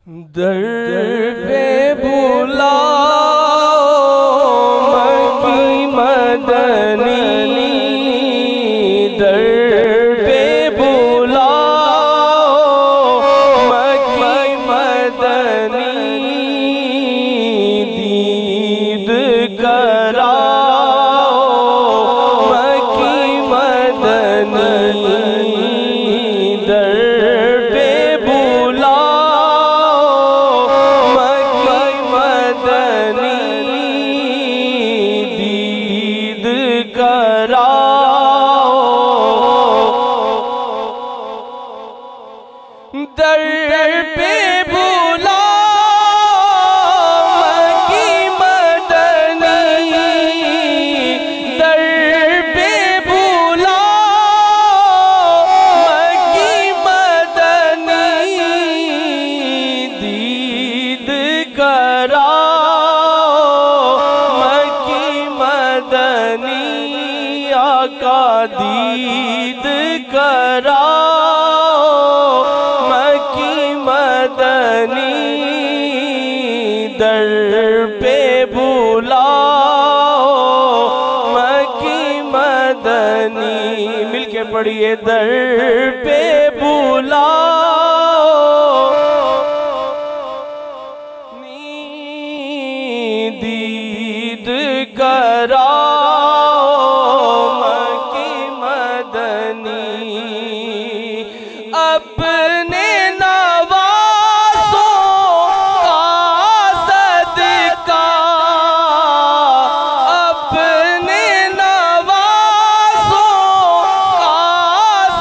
दर पे बुलाओ मकी मदनी, दर पे बुलाओ मकी मदनी, दीद कराओ मकी मदनी, दर पे दर पे बुलाओ मकी मदनी, दर पे बुलाओ मकी मदनी, दीद कराओ मकी मदनी, आका दीद कराओ मकी मदनी, दर पे बुलाओ मकी मदनी। मिलके पढ़िए, दर पे बुलाओ दीद कराओ मकी मदनी, अपने नवासों का सदका, अपने नवासों का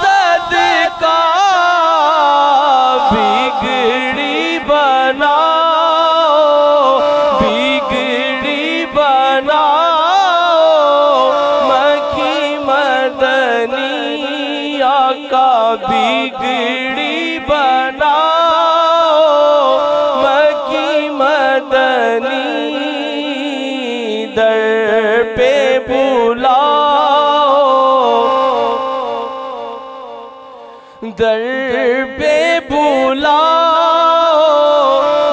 सदका, बिगड़ी बनाओ, बिगड़ी बनाओ मकी मदनी, आका बिगड़ी बनाओ मकी मदनी, दर पे बुलाओ, दर पे बुलाओ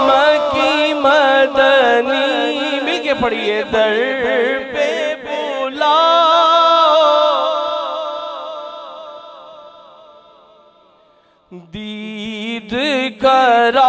मकी मदनी। मिलके पढ़िए, दर पे बुलाओ दीद करा